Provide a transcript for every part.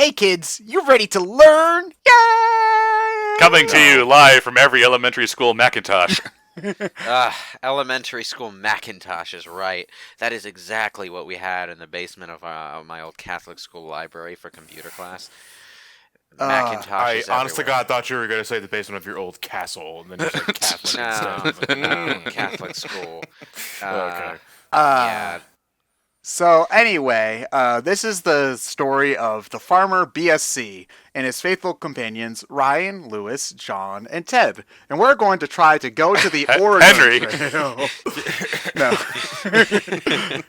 Hey kids, you ready to learn? Yay! Coming to you live from every elementary school Macintosh. Elementary school Macintosh is right. That is exactly what we had in the basement of my old Catholic school library for computer class. Macintosh I is honest to everywhere. God thought you were going to say the basement of your old castle, and then you said Catholic instead. I was like, No, Catholic school. Okay. Yeah. So anyway, this is the story of the farmer BSC and his faithful companions Ryan, Lewis, John, and Ted. And we're going to try to go to the Oregon Henry. Trail.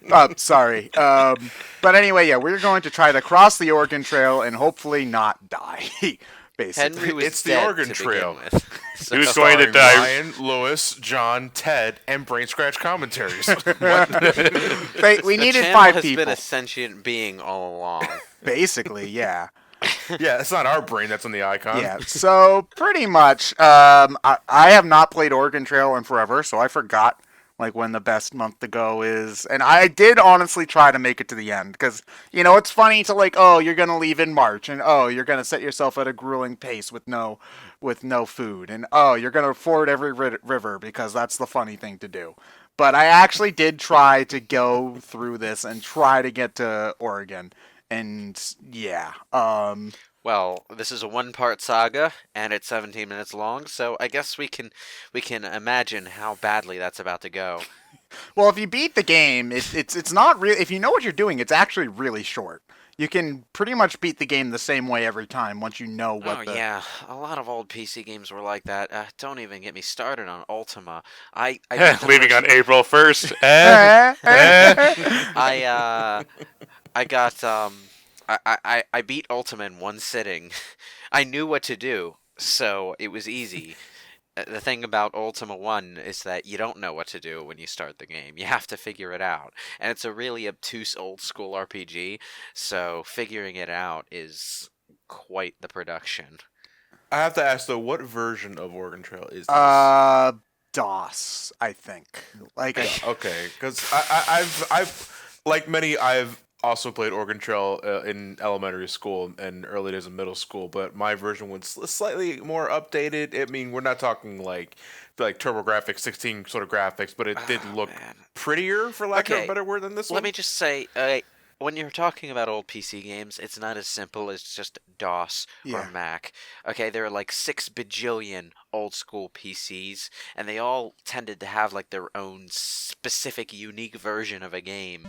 No. Sorry. But anyway, yeah, we're going to try to cross the Oregon Trail and hopefully not die. Basically. Henry was It's the dead Oregon to Trail. begin with. So, Who's going to Starring die? Ryan, Lewis, John, Ted, and BrainScratch Commentaries. We needed the channel 5 has people. been a sentient being all along. Basically, yeah. Yeah, it's not our brain that's on the icon. Yeah, so pretty much, I have not played Oregon Trail in forever, so I forgot like when the best month to go is, and I did honestly try to make it to the end because it's funny to like, oh, you're gonna leave in March, and oh, you're gonna set yourself at a grueling pace with no food, and oh, you're gonna ford every river because that's the funny thing to do. But I actually did try to go through this and try to get to Oregon, and yeah, Well, this is a one-part saga, and it's 17 minutes long, so I guess we can imagine how badly that's about to go. Well, if you beat the game, it's not really. If you know what you're doing, it's actually really short. You can pretty much beat the game the same way every time once you know what. Yeah, a lot of old PC games were like that. Don't even get me started on Ultima. I Leaving on April 1st. I got I beat Ultima in one sitting. I knew what to do, so it was easy. The thing about Ultima 1 is that you don't know what to do when you start the game. You have to figure it out. And it's a really obtuse old school RPG, so figuring it out is quite the production. I have to ask though, what version of Oregon Trail is this? DOS, I think. Like, Okay, because I've like many, I've also played Oregon Trail in elementary school and early days of middle school, but my version was slightly more updated. I mean, we're not talking like TurboGrafx 16 sort of graphics, but it did look prettier, for lack of a better word, than this one. Let me just say, when you're talking about old PC games, it's not as simple as just DOS or Mac. Okay, there are like 6 bajillion old school PCs, and they all tended to have like their own specific, unique version of a game.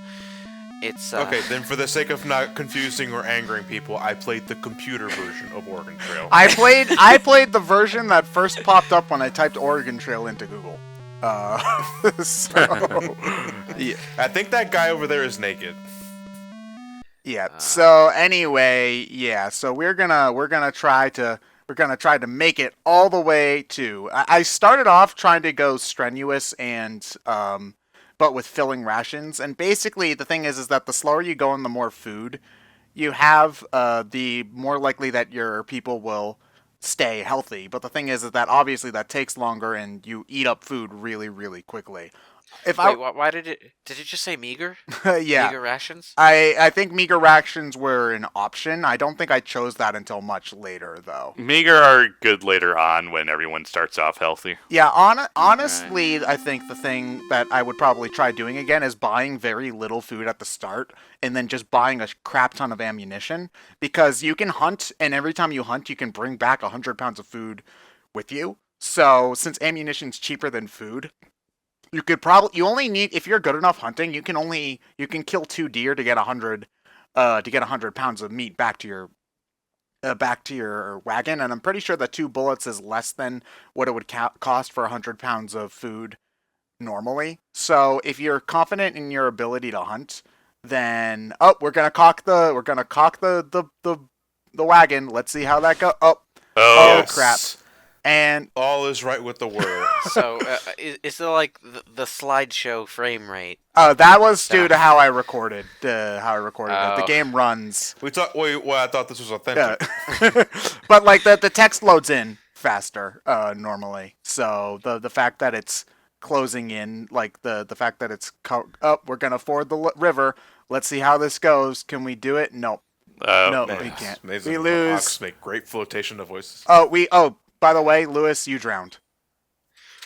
It's Okay, then for the sake of not confusing or angering people, I played the computer version of Oregon Trail. I played the version that first popped up when I typed Oregon Trail into Google. So yeah. I think that guy over there is naked. Yeah. So anyway, yeah. So we're gonna try to make it all the way to. I started off trying to go strenuous and but with filling rations. And basically, the thing is that the slower you go and the more food you have, the more likely that your people will stay healthy. But the thing is that obviously that takes longer, and you eat up food really, really quickly. why did it just say meager? Yeah. Meager rations? I think meager rations were an option. I don't think I chose that until much later, though. Meager are good later on when everyone starts off healthy. Yeah, honestly, I think the thing that I would probably try doing again is buying very little food at the start and then just buying a crap ton of ammunition, because you can hunt, and every time you hunt, you can bring back 100 pounds of food with you. So since ammunition's cheaper than food, you only need, if you're good enough hunting, you can kill 2 deer to get 100 pounds of meat back to your wagon, and I'm pretty sure that 2 bullets is less than what it would cost for 100 pounds of food normally. So if you're confident in your ability to hunt, then we're gonna cock the wagon. Let's see how that goes. Oh crap. And all is right with the world. So, is it like the slideshow frame rate? That was due to how I recorded. it. The game runs. I thought this was authentic. But like the text loads in faster normally. So the fact that it's closing in, like the fact that it's we're gonna ford the river. Let's see how this goes. Can we do it? Nope. No, Man, we can't. amazing. We lose. Ox make great flotation of voices. Oh, by the way, Lewis, you drowned.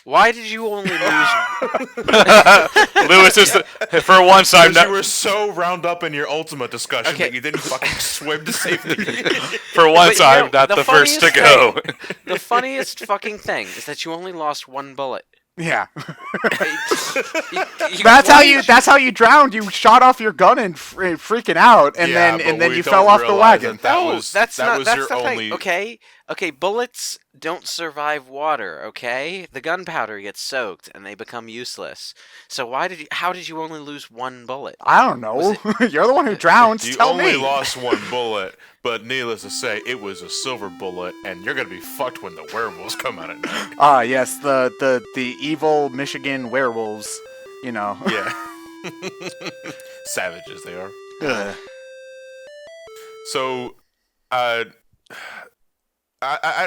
Why did you only lose? Lewis is for once I'm Because not. you were so round up in your Ultima discussion Okay. that you didn't fucking swim to safety. For once But, you know, I'm not the the first to funniest go. The funniest fucking thing is that you only lost one bullet. Yeah. You- That's how you drowned. You shot off your gun and freaking out, and Yeah, then but we you don't fell off the realize wagon. that No, was that's that not. was That's your the only. thing. Okay, bullets don't survive water. Okay, the gunpowder gets soaked and they become useless. So how did you only lose one bullet? I don't know. You're the one who drowned. You Tell only me. lost one bullet, but needless to say, it was a silver bullet, and you're gonna be fucked when the werewolves come out at night. Ah, yes, the evil Michigan werewolves. You know. Yeah. Savages they are. Ugh. So, I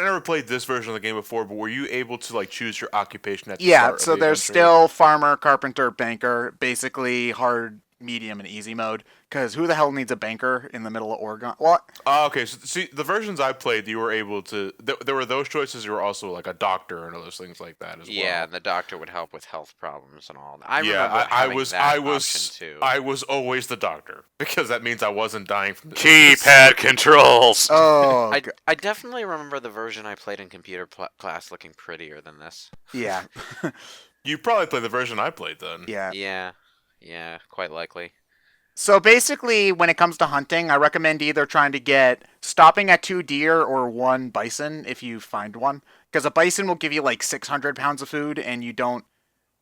never played this version of the game before, but were you able to like choose your occupation at the Yeah, start of so the there's adventure? still farmer, carpenter, banker, basically hard, medium, and easy mode. Because who the hell needs a banker in the middle of Oregon? What? Oh, okay. So, see, the versions I played, you were able to. There were those choices. You were also like a doctor and those things like that as well. Yeah, and the doctor would help with health problems and all. I Yeah, remember I having was, that I option was, too. I was always the doctor because that means I wasn't dying from the Keypad controls. Oh, I definitely remember the version I played in computer class looking prettier than this. yeah, You probably played the version I played then. yeah. Yeah, quite likely. So basically, when it comes to hunting, I recommend either trying to get stopping at 2 deer or 1 bison if you find one, because a bison will give you like 600 pounds of food, and you don't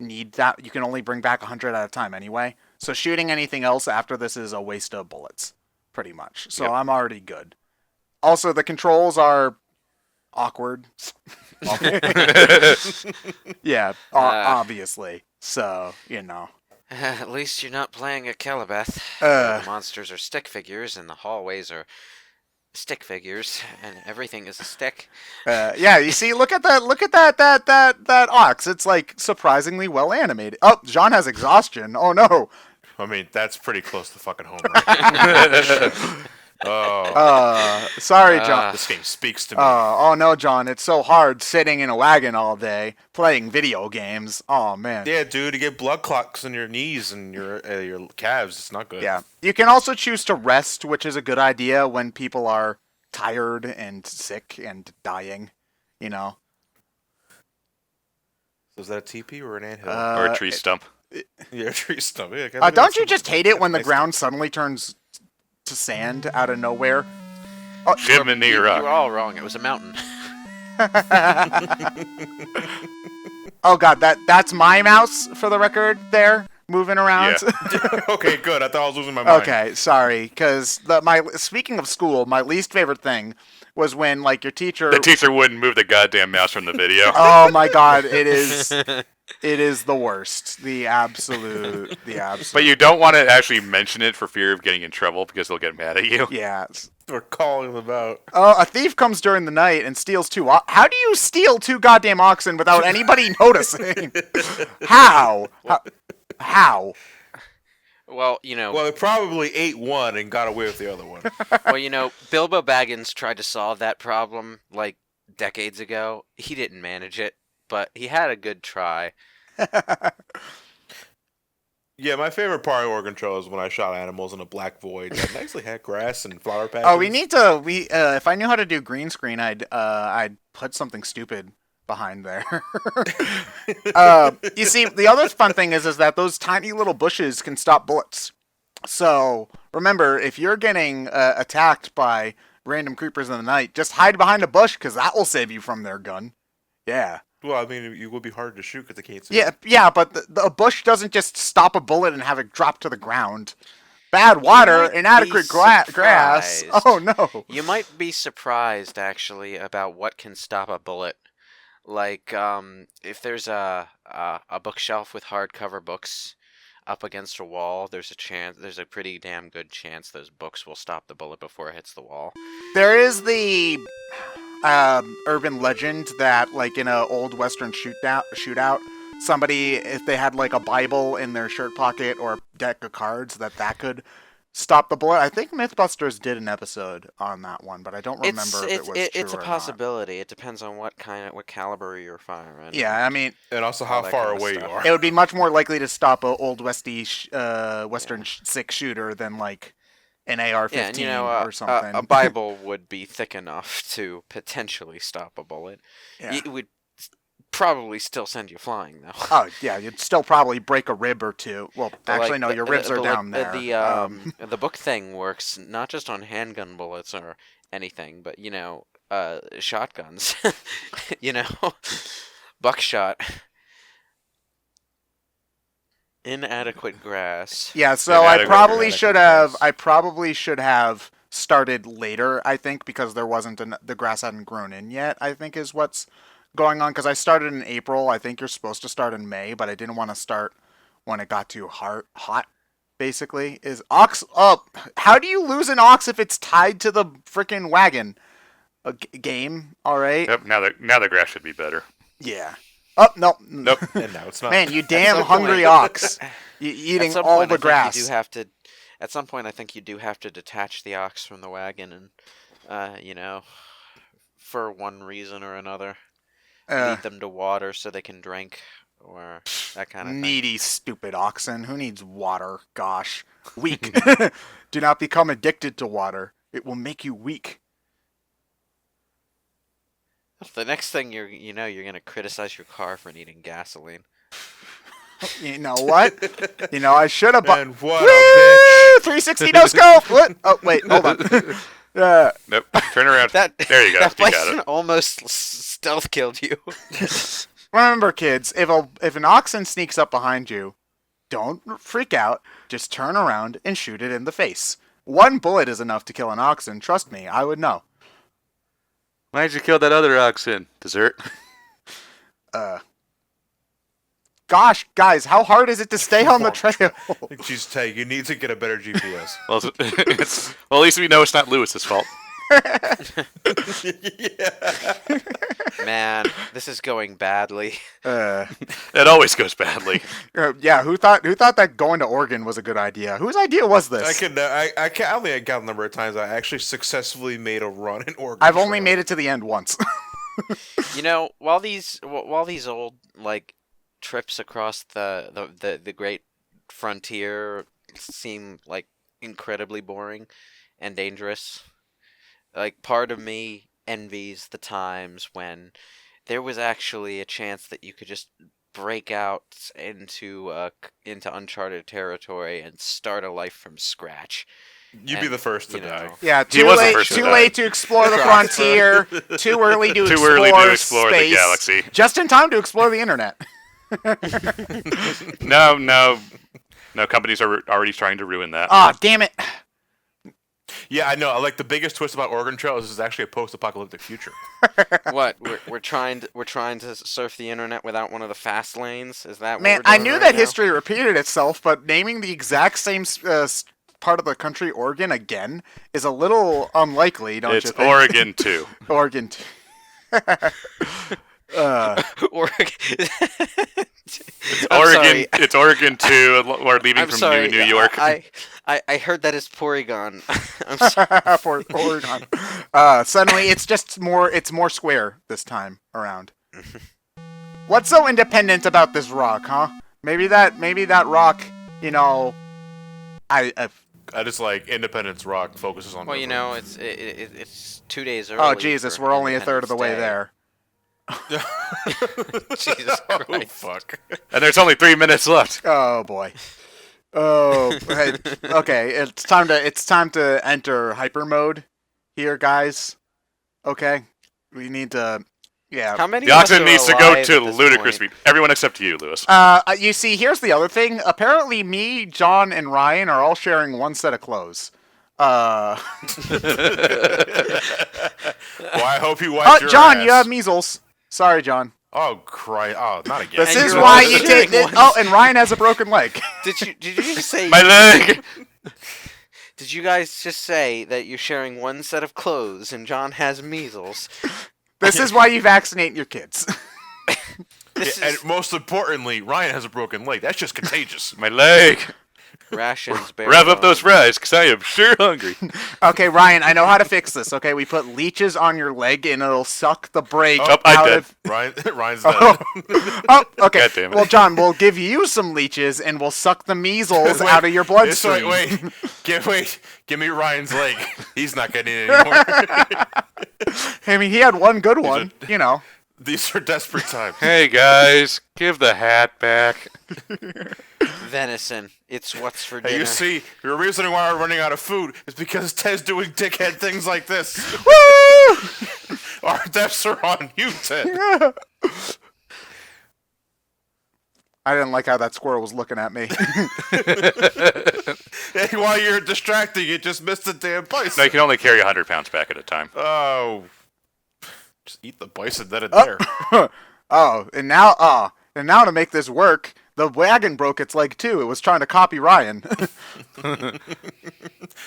need that. You can only bring back 100 at a time anyway. So shooting anything else after this is a waste of bullets, pretty much. So Yep. I'm already good. Also, the controls are awkward. Yeah, obviously. So, you know. At least you're not playing a Calabeth. Uh. The monsters are stick figures, and the hallways are stick figures, and everything is a stick. Yeah, you see, look at that ox. It's like surprisingly well animated. Oh, Jean has exhaustion. Oh no. I mean, that's pretty close to fucking home. Right? Oh, Sorry, John. this game speaks to me. Oh no, John. It's so hard sitting in a wagon all day playing video games. Oh man. Yeah, dude, you get blood clots in your knees and your calves. It's not good. Yeah. You can also choose to rest, which is a good idea when people are tired and sick and dying. You know. So is that a TP or an anthill? Or a tree stump. Yeah, tree stump. Yeah, Don't you just hate it when the nice ground suddenly turns to sand out of nowhere? Oh, Chimney You Rock. were all wrong. It was a mountain. oh god, that's my mouse for the record there, moving around. Okay, good. I thought I was losing my mind. Okay, sorry, because speaking of school, my least favorite thing was when like your teacher. The teacher wouldn't move the goddamn mouse from the video. Oh my god, it is the worst, the absolute. But you don't want to actually mention it for fear of getting in trouble because they'll get mad at you. Yeah. We're calling them out. A thief comes during the night and steals 2. How do you steal 2 goddamn oxen without anybody noticing? How? How? Well, Well, they probably ate one and got away with the other one. Bilbo Baggins tried to solve that problem like decades ago. He didn't manage it, but he had a good try. Yeah, my favorite part of Oregon Trail is when I shot animals in a black void that nicely had grass and flower patches. Oh, we need to. If I knew how to do green screen, I'd put something stupid behind there. You see, the other fun thing is that those tiny little bushes can stop bullets. So remember, if you're getting attacked by random creepers in the night, just hide behind a bush because that will save you from their gun. Yeah. Well, I mean, it would be hard to shoot because they can't see. Yeah, but a bush doesn't just stop a bullet and have it drop to the ground. Bad water, might inadequate be grass. surprised. Oh no. You might be surprised, actually, about what can stop a bullet. Like, if there's a bookshelf with hardcover books up against a wall, there's a pretty damn good chance those books will stop the bullet before it hits the wall. There is the urban legend that, like, in a old Western shootout, somebody, if they had like a Bible in their shirt pocket or a deck of cards, that could stop the bullet. I think MythBusters did an episode on that one, but I don't remember if it was true it's a or not. possibility. It depends on what caliber you're firing. Yeah, I mean, And also All how that far kind of away you stuff. are. it would be much more likely to stop a old Western 6 shooter than like an AR-15 Yeah, and or something. a Bible would be thick enough to potentially stop a bullet. Yeah. It would probably still send you flying, though. Oh yeah, you'd still probably break a rib or two. Well, But, actually, like, no, your ribs are down there. The book thing works not just on handgun bullets or anything, but shotguns. Buckshot. Inadequate grass. Yeah, so I Inadequate probably grass. should have. I probably should have started later. I think because there wasn't the grass hadn't grown in yet. I think is what's going on. Because I started in April. I think you're supposed to start in May, but I didn't want to start when it got too hot. Basically, is ox up? How do you lose an ox if it's tied to the freaking wagon? Game, all right. Yep. Now the grass should be better. Yeah. Oh no. Nope. And now it's not. Man, you damn some hungry point- ox! You eating At some all point, the I think grass. You do have to. At some point, I think you do have to detach the ox from the wagon, and for one reason or another, lead them to water so they can drink, or that kind of thing. Needy, stupid oxen. Who needs water? Gosh. Weak. Do not become addicted to water. It will make you weak. The next thing you're gonna criticize your car for needing gasoline. You know what? I should have bought. And what Woo! a 360 no scope! What? Oh, wait, hold on. Nope. Turn around. That There you go. That You got bison it. almost stealth killed you. Remember, kids, if an oxen sneaks up behind you, don't freak out. Just turn around and shoot it in the face. One bullet is enough to kill an oxen. Trust me, I would know. Why'd you kill that other oxen? Dessert. Gosh, guys, how hard is it to stay on the trail? Jeez, Tay, you need to get a better GPS. Well, well, at least we know it's not Lewis's fault. Man, this is going badly. It always goes badly. Yeah, who thought that going to Oregon was a good idea? Whose idea was this? I only count the number of times I actually successfully made a run in Oregon. I've only made it to the end once. While these old trips across the great frontier seem like incredibly boring and dangerous, part of me envies the times when there was actually a chance that you could just break out into uncharted territory and start a life from scratch. You'd be the first to die. Yeah, He was the first to too die. late to explore the frontier. Too early to Too explore early to explore the space, galaxy. Just in time to explore the internet. No. Companies are already trying to ruin that. Ah, damn it! Yeah, I know. Like the biggest twist about Oregon Trail is this is actually a post-apocalyptic future. What we're trying to surf the internet without one of the fast lanes? Is that Man, what we're I doing knew right that now? history repeated itself, but naming the exact same part of the country, Oregon, again is a little unlikely, don't It's you think? Oregon too. Oregon. Oregon. Oregon. It's Oregon too. We're leaving I'm from sorry. New York. I heard that as Porygon. I'm sorry. For Oregon. Suddenly, it's more square this time around. What's so independent about this rock, huh? Maybe that rock, I just like Independence Rock focuses on. Well, the it's 2 days early. Oh Jesus, for we're only a third of the way Independence there. Day. Jesus Oh Christ. fuck! And there's only 3 minutes left. Oh boy. Oh, hey, okay. It's time to enter hyper mode here, guys. Okay, we need to. Yeah. How many The of us oxen are needs to go alive to at this ludicrous point? speed. Everyone except you, Lewis. You see, here's the other thing. Apparently, me, John, and Ryan are all sharing one set of clothes. Well, I hope you wipe your John, ass. you have measles. Sorry, John. Oh Christ! Oh, not again. This And is you're why also you sharing take. one. Oh, and Ryan has a broken leg. Did you just say? My leg. Did you guys just say that you're sharing one set of clothes and John has measles? This is why you vaccinate your kids. This Yeah, is and most importantly, Ryan has a broken leg. That's just contagious. My leg. Rations, bare Rev up those bones. fries, because I am sure hungry. Okay, Ryan, I know how to fix this. Okay, we put leeches on your leg and it'll suck the break Oh, I out did. of. Ryan's dead. Oh, okay. God damn it. Well, John, we'll give you some leaches and we'll suck the measles Wait, out of your bloodstream. Wait. Give me Ryan's leg. He's not getting it anymore. I mean, he had one good one, you know. These are desperate times. Hey, guys, give the hat back. Venison. It's what's for Hey, dinner. you see, the reason why we're running out of food is because Ted's doing dickhead things like this. Woo! Our deaths are on you, Ted. I didn't like how that squirrel was looking at me. And while you're distracting, you just missed the damn bison. No, you can only carry 100 pounds back at a time. Oh. Just eat the bison then and there. And now to make this work, the wagon broke its leg too. It was trying to copy Ryan.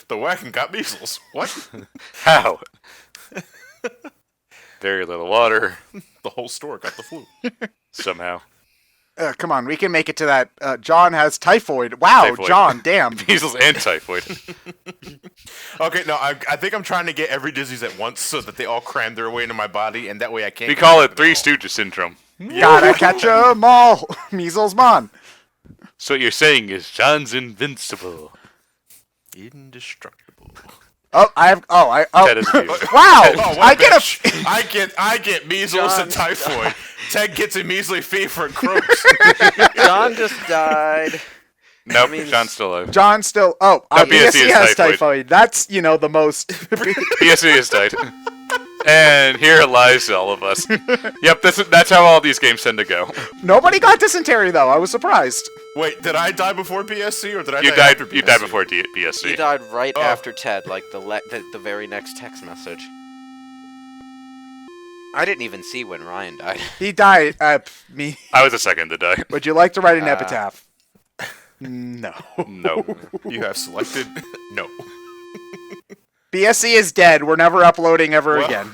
The wagon got measles. What? How? Very little water, The whole store got the flu. somehow. Come on, we can make it to that. John has typhoid. Wow, Typhoid. John, damn. Measles and typhoid. Okay, no, I think I'm trying to get every disease at once so that they all cram their way into my body, and that way I can't. We get call them it Three all. Stooges syndrome. Gotta catch 'em all. Measles, man. So what you're saying is John's invincible. Indestructible. Oh, I have. Ted is you. Wow! Oh, what I a get bitch. I get measles John. and typhoid. Ted gets a measly fever and croaks. John just died. Nope, means- John's still alive. John still. Oh, No, BSC BSC is has typhoid. typhoid. That's the most. BSC has died. And here lies all of us. Yep, that's how all these games tend to go. Nobody got dysentery though. I was surprised. Wait, did I die before BSC or did I You die died. after You died BSC? before BSC. He died right Oh. after Ted, like the very next text message. I didn't even see when Ryan died. He died. Me. I was the second to die. Would you like to write an epitaph? No. No. You have selected no. BSC is dead. We're never uploading ever Well, again.